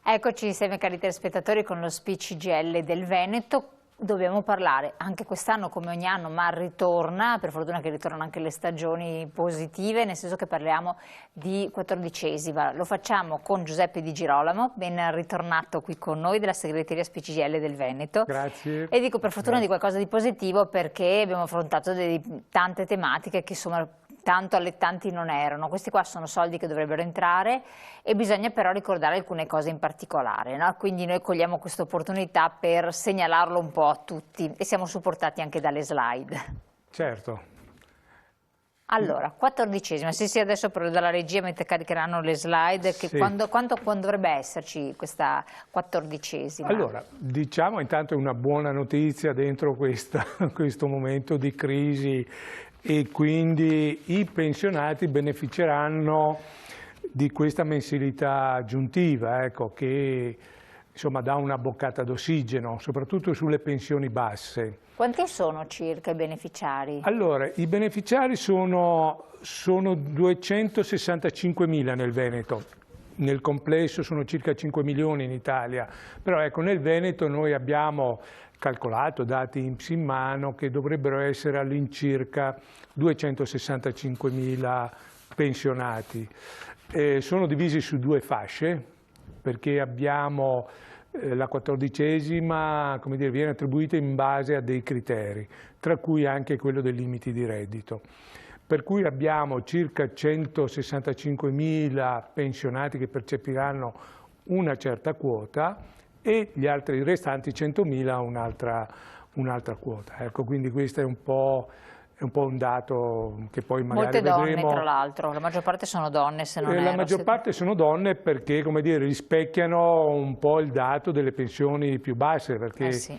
Eccoci insieme cari telespettatori con lo speech CGIL del Veneto. Dobbiamo parlare anche quest'anno come ogni anno, ma ritorna, per fortuna che ritornano anche le stagioni positive, nel senso che parliamo di 14ª. Lo facciamo con Giuseppe Di Girolamo, ben ritornato qui con noi della segreteria speech CGIL del Veneto. Grazie. E dico per fortuna di qualcosa di positivo perché abbiamo affrontato tante tematiche che insomma tanto allettanti non erano. Questi qua sono soldi che dovrebbero entrare e bisogna però ricordare alcune cose in particolare, no? Quindi noi cogliamo questa opportunità per segnalarlo un po' a tutti e siamo supportati anche dalle slide. Certo. Allora, 14ª, sì adesso dalla regia mentre caricheranno le slide, che sì. quando dovrebbe esserci questa 14ª? Allora, diciamo intanto una buona notizia dentro questo momento di crisi, e quindi i pensionati beneficeranno di questa mensilità aggiuntiva, ecco, che insomma dà una boccata d'ossigeno, soprattutto sulle pensioni basse. Quanti sono circa i beneficiari? Allora, i beneficiari sono 265.000 nel Veneto. Nel complesso sono circa 5 milioni in Italia, però ecco, nel Veneto noi abbiamo calcolato, dati INPS in mano, che dovrebbero essere all'incirca 265.000 pensionati. Sono divisi su due fasce, perché abbiamo la 14ª, come dire, viene attribuita in base a dei criteri, tra cui anche quello dei limiti di reddito. Per cui abbiamo circa 165.000 pensionati che percepiranno una certa quota e gli altri restanti 100.000 un'altra quota. Ecco, quindi questo è un po' un dato che poi magari vedremo. Molte donne, tra l'altro, la maggior parte sono donne, se non erro. La maggior parte sono donne perché, come dire, rispecchiano un po' il dato delle pensioni più basse, perché sì,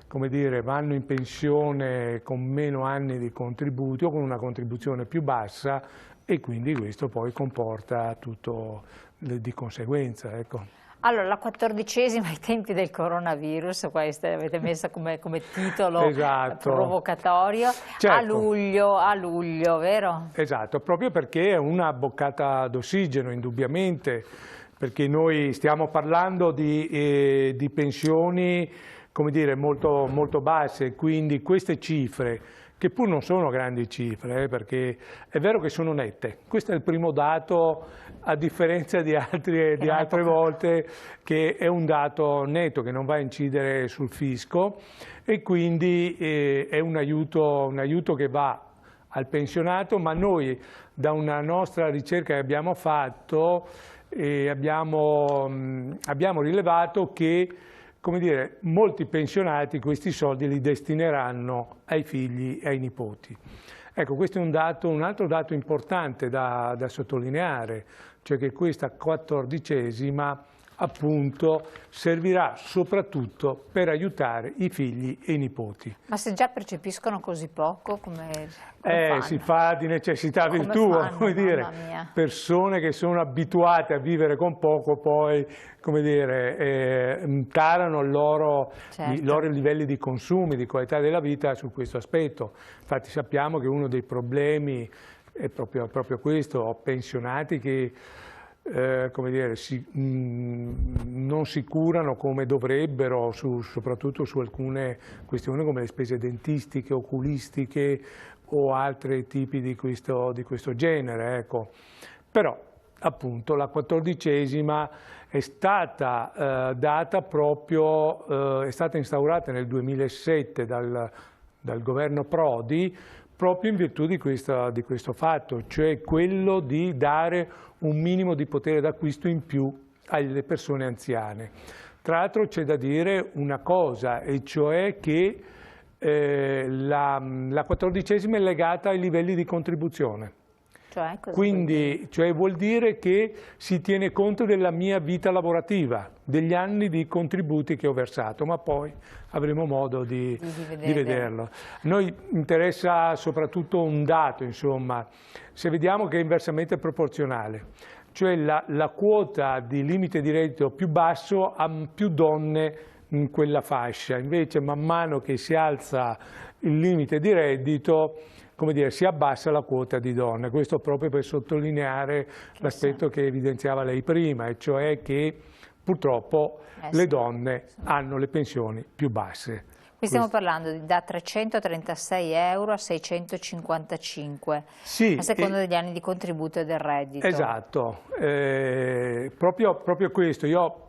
come dire, vanno in pensione con meno anni di contributo, con una contribuzione più bassa, e quindi questo poi comporta tutto di conseguenza, ecco. Allora, la 14ª ai tempi del coronavirus, questa avete messa come titolo Esatto. Provocatorio, Certo. a luglio, vero? Esatto, proprio perché è una boccata d'ossigeno, indubbiamente, perché noi stiamo parlando di pensioni, come dire, molto, molto basse, quindi queste cifre, che pur non sono grandi cifre, perché è vero che sono nette, questo è il primo dato, a differenza di altre volte, che è un dato netto, che non va a incidere sul fisco, e quindi è un aiuto che va al pensionato, ma noi da una nostra ricerca che abbiamo fatto abbiamo rilevato che, come dire, molti pensionati questi soldi li destineranno ai figli e ai nipoti. Ecco, questo è un altro dato importante da sottolineare, cioè che questa 14ª appunto servirà soprattutto per aiutare i figli e i nipoti. Ma se già percepiscono così poco, come si fa di necessità virtù, come dire, persone che sono abituate a vivere con poco poi, come dire, tarano i loro livelli di consumi, di qualità della vita su questo aspetto. Infatti sappiamo che uno dei problemi è proprio questo, pensionati che come dire, non si curano come dovrebbero, soprattutto su alcune questioni come le spese dentistiche, oculistiche o altri tipi di questo genere. Ecco. Però appunto la 14ª è stata data proprio, è stata instaurata nel 2007 dal governo Prodi, proprio in virtù di questo fatto, cioè quello di dare un minimo di potere d'acquisto in più alle persone anziane. Tra l'altro c'è da dire una cosa, e cioè che la 14ª è legata ai livelli di contribuzione. Quindi vuol dire che si tiene conto della mia vita lavorativa, degli anni di contributi che ho versato, ma poi avremo modo di vederlo. A noi interessa soprattutto un dato, insomma, se vediamo che è inversamente proporzionale, cioè la quota di limite di reddito più basso ha più donne in quella fascia, invece man mano che si alza il limite di reddito, come dire, si abbassa la quota di donne. Questo proprio per sottolineare l'aspetto che evidenziava lei prima, e cioè che purtroppo le donne hanno le pensioni più basse. Qui stiamo parlando da 336 euro a 655, sì, a seconda degli anni di contributo e del reddito. Esatto, proprio questo.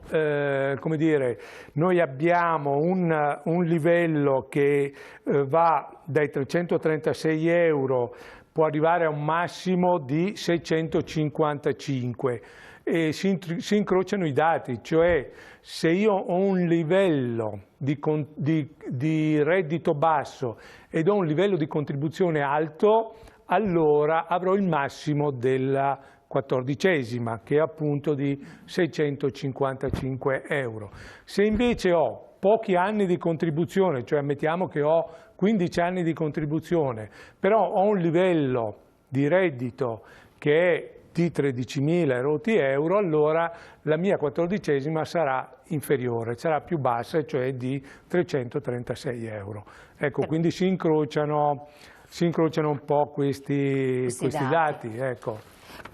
Come dire, noi abbiamo un livello che va dai 336 euro, può arrivare a un massimo di 655. E si incrociano i dati, cioè se io ho un livello di reddito basso ed ho un livello di contribuzione alto, allora avrò il massimo della 14ª, che è appunto di 655 euro. Se invece ho pochi anni di contribuzione, cioè ammettiamo che ho 15 anni di contribuzione, però ho un livello di reddito che è di 13.000 rotti euro, allora la mia 14ª sarà inferiore, sarà più bassa, cioè di 336 euro. Ecco, quindi si incrociano un po' questi dati. Ecco.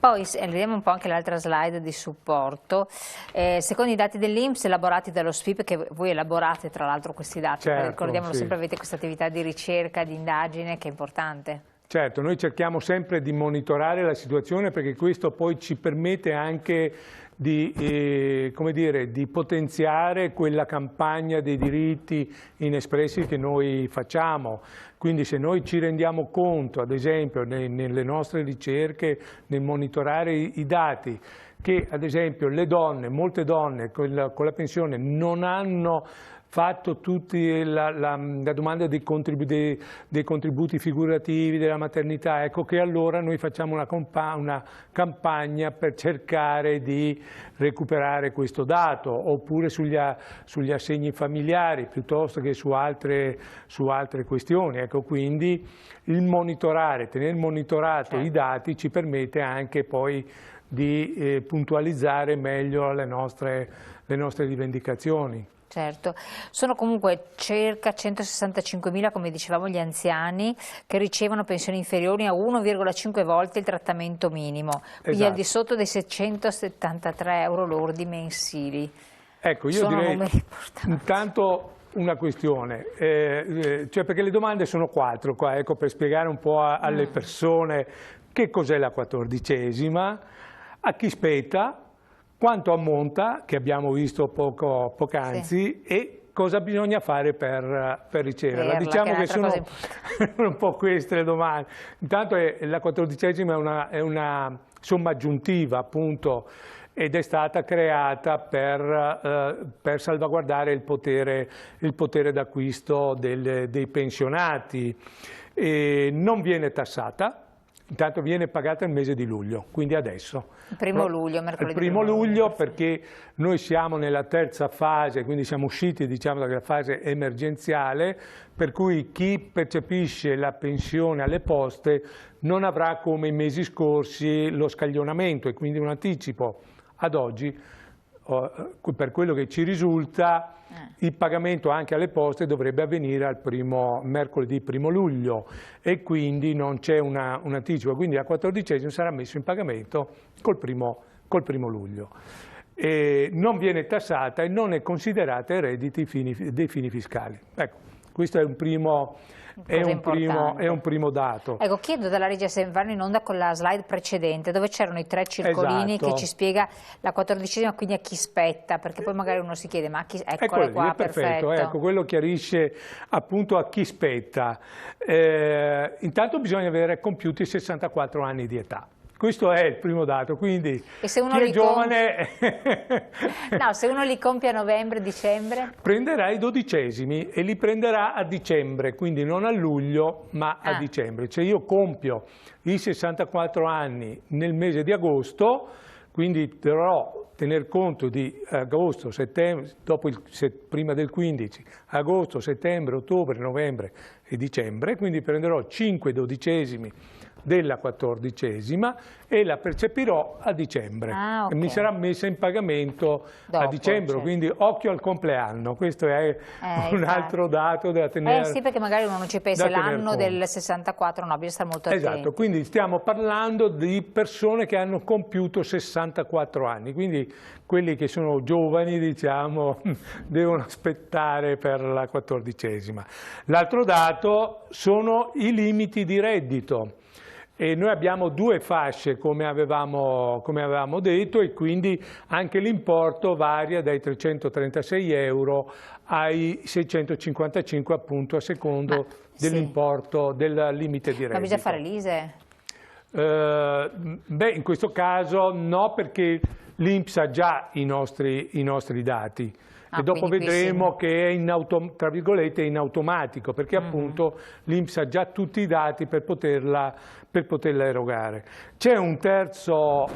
Poi vediamo un po' anche l'altra slide di supporto. Secondo i dati dell'INPS elaborati dallo SFIP, che voi elaborate tra l'altro questi dati, certo, ricordiamolo sì. sempre, avete questa attività di ricerca, di indagine che è importante. Certo, noi cerchiamo sempre di monitorare la situazione perché questo poi ci permette anche di, come dire, di potenziare quella campagna dei diritti inespressi che noi facciamo. Quindi se noi ci rendiamo conto, ad esempio, nelle nostre ricerche, nel monitorare i dati, che ad esempio le donne, molte donne con la pensione non hanno fatto tutti la domanda dei contributi figurativi della maternità, ecco che allora noi facciamo una campagna per cercare di recuperare questo dato, oppure sugli assegni familiari piuttosto che su altre questioni. Ecco, quindi il monitorare, tenere monitorato i dati ci permette anche poi di puntualizzare meglio le nostre rivendicazioni. Certo, sono comunque circa 165.000, come dicevamo, gli anziani che ricevono pensioni inferiori a 1,5 volte il trattamento minimo, quindi al di sotto dei 673 euro lordi mensili. Ecco, io direi intanto una questione, cioè perché le domande sono 4 qua, ecco, per spiegare un po' alle persone che cos'è la 14ª, a chi spetta, quanto ammonta, che abbiamo visto poc'anzi, e cosa bisogna fare per riceverla. Diciamo che sono un po' queste le domande. Intanto la 14ª è una somma aggiuntiva, appunto, ed è stata creata per salvaguardare il potere d'acquisto dei pensionati. Non viene tassata. Intanto viene pagata il mese di luglio, quindi adesso. Il 1° luglio, mercoledì. Il 1° luglio perché noi siamo nella terza fase, quindi siamo usciti, diciamo, dalla fase emergenziale, per cui chi percepisce la pensione alle poste non avrà come i mesi scorsi lo scaglionamento e quindi un anticipo. Ad oggi, per quello che ci risulta, il pagamento anche alle poste dovrebbe avvenire al mercoledì 1° luglio e quindi non c'è un anticipo, quindi la 14ª sarà messo in pagamento col primo luglio. Non viene tassata e non è considerata ai redditi dei fini fiscali. Ecco, questo è un primo dato. Ecco, chiedo dalla regia se vanno in onda con la slide precedente, dove c'erano i 3 circolini che ci spiega la 14ª, quindi a chi spetta, perché poi magari uno si chiede, ma a chi... Eccola qua, perfetto. Ecco, quello chiarisce appunto a chi spetta. Intanto bisogna avere compiuti 64 anni di età. Questo è il primo dato, quindi chi è giovane... No, se uno li compie a novembre, dicembre? Prenderà i 12esimi e li prenderà a dicembre, quindi non a luglio ma a dicembre. Cioè io compio i 64 anni nel mese di agosto, quindi dovrò tener conto di agosto, settembre, prima del 15, agosto, settembre, ottobre, novembre e dicembre, quindi prenderò 5 dodicesimi della 14ª e la percepirò a dicembre. Okay. Mi sarà messa in pagamento a dicembre, certo. Quindi occhio al compleanno, questo è un altro dato da tenere. Sì, perché magari uno non ci pensa, l'anno del 64, no, bisogna stare molto attenti. Esatto, quindi stiamo parlando di persone che hanno compiuto 64 anni, quindi quelli che sono giovani, diciamo, devono aspettare per la 14ª. L'altro dato sono i limiti di reddito. E noi abbiamo due fasce, come avevamo detto, e quindi anche l'importo varia dai 336 euro ai 655, appunto, a secondo dell'importo del limite di reddito. Ma bisogna fare l'ISEE? Beh, in questo caso no, perché l'INPS ha già i nostri dati. E dopo vedremo che è tra virgolette in automatico, perché appunto l'INPS ha già tutti i dati per poterla erogare. C'è un terzo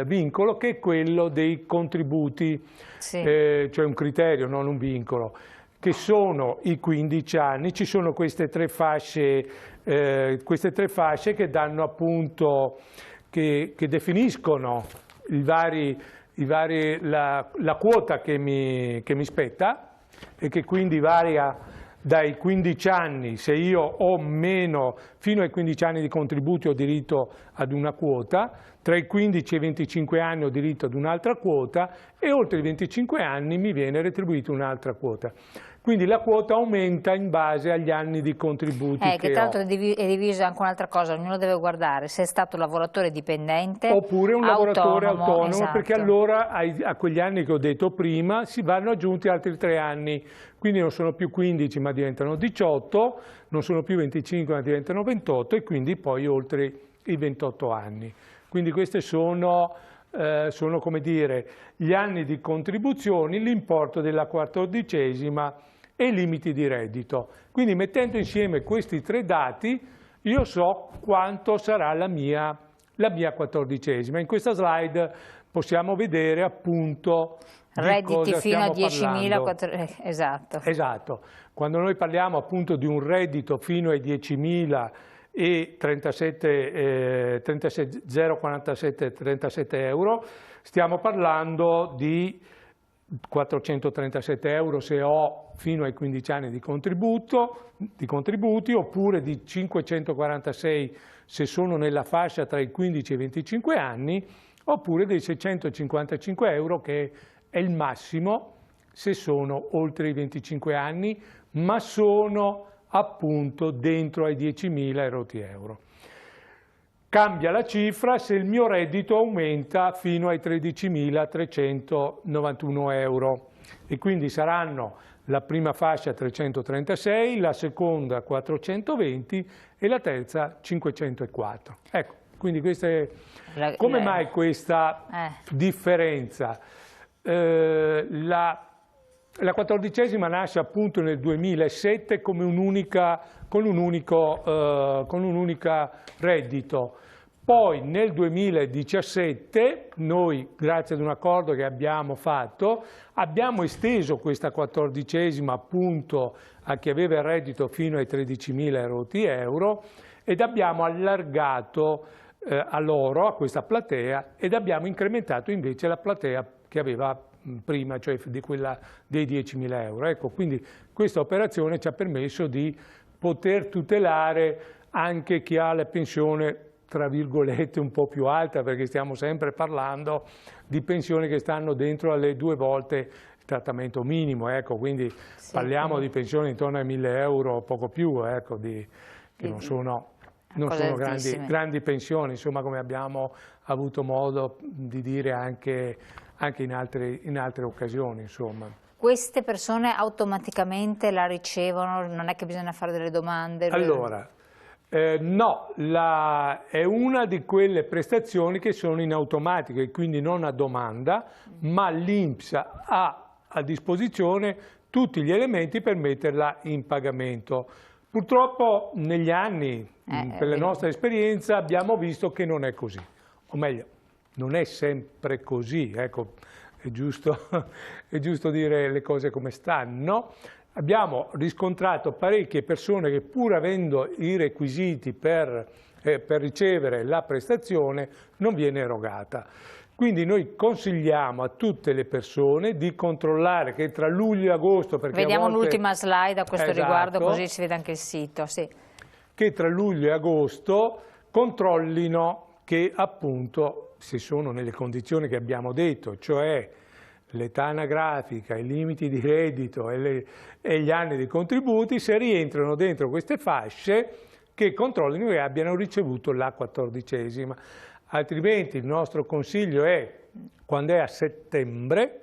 vincolo, che è quello dei contributi, cioè un criterio, non un vincolo, che sono i 15 anni. Ci sono queste tre fasce che danno appunto, che definiscono la quota che mi spetta, e che quindi varia dai 15 anni. Se io ho meno, fino ai 15 anni di contributi ho diritto ad una quota, tra i 15 e i 25 anni ho diritto ad un'altra quota, e oltre i 25 anni mi viene retribuita un'altra quota. Quindi la quota aumenta in base agli anni di contributi che tra l'altro è diviso anche un'altra cosa, ognuno deve guardare se è stato lavoratore dipendente oppure un lavoratore autonomo, esatto. Perché allora a quegli anni che ho detto prima si vanno aggiunti altri 3 anni, quindi non sono più 15 ma diventano 18, non sono più 25 ma diventano 28, e quindi poi oltre i 28 anni. Quindi questi sono come dire gli anni di contribuzioni, l'importo della 14ª e i limiti di reddito. Quindi mettendo insieme questi 3 dati io so quanto sarà la mia 14ª. In questa slide possiamo vedere appunto redditi fino a 10.000. Esatto. Esatto. Quando noi parliamo appunto di un reddito fino ai 10.000 e 0,47 euro, stiamo parlando di 437 euro se ho fino ai 15 anni di contributi, oppure di 546 se sono nella fascia tra i 15 e i 25 anni, oppure dei 655 euro che è il massimo se sono oltre i 25 anni, ma sono appunto dentro ai 10.000 erotti euro. Cambia la cifra se il mio reddito aumenta fino ai 13.391 euro, e quindi saranno la prima fascia 336, la seconda 420 e la terza 504. Ecco, quindi questa è... Come mai questa differenza? La 14ª nasce appunto nel 2007 come un unico reddito. Poi nel 2017 noi, grazie ad un accordo che abbiamo fatto, abbiamo esteso questa 14ª appunto a chi aveva il reddito fino ai 13.000 euro, ed abbiamo allargato a loro, a questa platea, ed abbiamo incrementato invece la platea che aveva prima, cioè di quella dei 10.000 euro. Ecco, quindi questa operazione ci ha permesso di poter tutelare anche chi ha la pensione tra virgolette un po' più alta, perché stiamo sempre parlando di pensioni che stanno dentro alle 2 volte il trattamento minimo, ecco, quindi parliamo di pensioni intorno ai 1.000 euro, poco più, ecco, che non sono grandi pensioni, insomma, come abbiamo avuto modo di dire anche in altre occasioni, insomma. Queste persone automaticamente la ricevono, non è che bisogna fare delle domande? Allora, no, è una di quelle prestazioni che sono in automatico e quindi non a domanda, ma l'INPS ha a disposizione tutti gli elementi per metterla in pagamento. Purtroppo negli anni, per la nostra esperienza, abbiamo visto che non è così, o meglio, non è sempre così, ecco, è giusto dire le cose come stanno. abbiamo riscontrato parecchie persone che pur avendo i requisiti per ricevere la prestazione non viene erogata. Quindi noi consigliamo a tutte le persone di controllare che tra luglio e agosto... Vediamo l'ultima slide a questo riguardo, esatto, così si vede anche il sito. Sì. Che tra luglio e agosto controllino che appunto se sono nelle condizioni che abbiamo detto, cioè l'età anagrafica, i limiti di reddito e gli anni di contributi, se rientrano dentro queste fasce, che controllino che abbiano ricevuto la 14ª. Altrimenti il nostro consiglio è, quando è a settembre,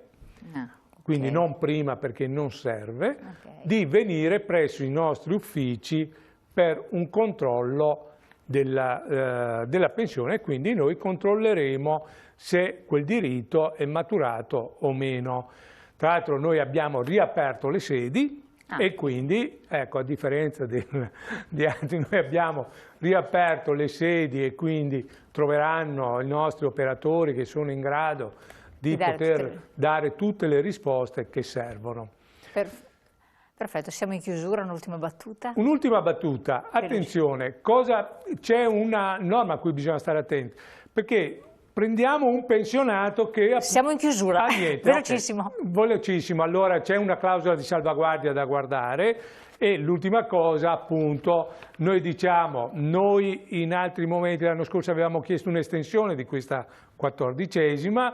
quindi non prima perché non serve, di venire presso i nostri uffici per un controllo della pensione e quindi noi controlleremo se quel diritto è maturato o meno. Tra l'altro noi abbiamo riaperto le sedi e quindi, ecco, a differenza di altri, noi abbiamo riaperto le sedi e quindi troveranno i nostri operatori che sono in grado di poter dare tutte le risposte che servono. Perfetto, siamo in chiusura, un'ultima battuta. Un'ultima battuta, attenzione, c'è una norma a cui bisogna stare attenti, perché prendiamo un pensionato che... Siamo in chiusura, velocissimo. Velocissimo, allora c'è una clausola di salvaguardia da guardare e l'ultima cosa appunto, noi diciamo, noi in altri momenti l'anno scorso avevamo chiesto un'estensione di questa 14ª,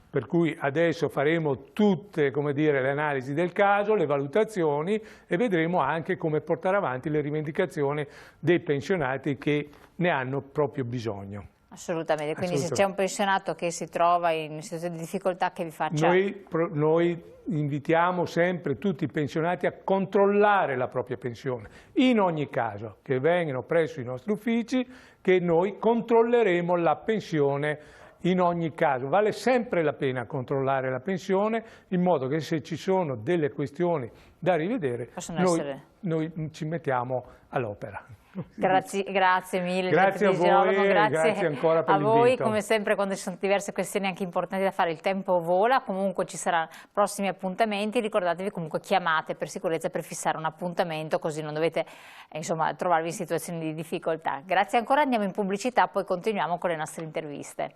per cui adesso faremo tutte, come dire, le analisi del caso, le valutazioni e vedremo anche come portare avanti le rivendicazioni dei pensionati che ne hanno proprio bisogno. Assolutamente, quindi se c'è un pensionato che si trova in situazione di difficoltà che vi faccia... Noi invitiamo sempre tutti i pensionati a controllare la propria pensione, in ogni caso, che vengano presso i nostri uffici, che noi controlleremo la pensione in ogni caso. Vale sempre la pena controllare la pensione, in modo che se ci sono delle questioni da rivedere, noi ci mettiamo all'opera. Grazie mille. Grazie a voi e grazie ancora per l'invito. A voi, come sempre, quando ci sono diverse questioni anche importanti da fare, il tempo vola, comunque ci saranno prossimi appuntamenti, ricordatevi comunque chiamate per sicurezza per fissare un appuntamento, così non dovete insomma trovarvi in situazioni di difficoltà. Grazie ancora, andiamo in pubblicità, poi continuiamo con le nostre interviste.